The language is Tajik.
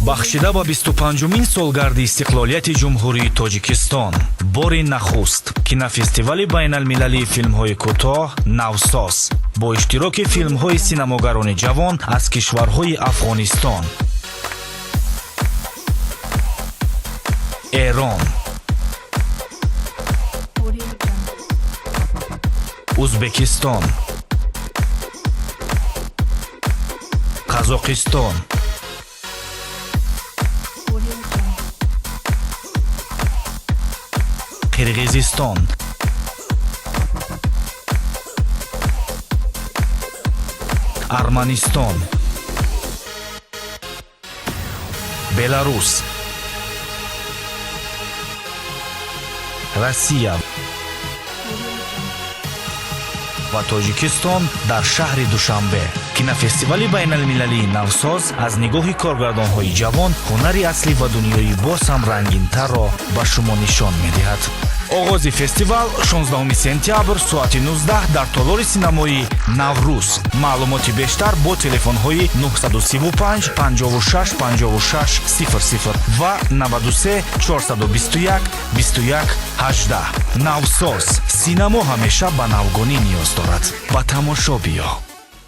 бахшида ба 25-умин солгарди истиқлолияти ҷумҳурии Тоҷикистон, бори нахуст кинофестивали байналмилалии филмҳои кӯтоҳ «Навсос» бо иштироки филмҳои синамогарони ҷавон аз кишварҳои Афғонистон, Эрон, Узбекистон, Қазоқистон, Қирғизистон, Арманистон, Беларус, Россия ва Тоҷикистон дар шаҳри Душанбе. Кинофестивали байналмилалии «Навсос» аз нигоҳи коргардонҳои ҷавон ҳунари аслӣ ва дунёи боз ҳам рангинтарро ба шумо нишон медиҳад. оғози фестивал 16 сентябр соати 19 дар толори синамои «Наврӯз». маълумоти бештар бо телефонҳои 935 56 56 00 ва 93 421 21 18. «Навсос» синамо ҳамеша ба навгонӣ ниёз дорад. ба тамошо биё.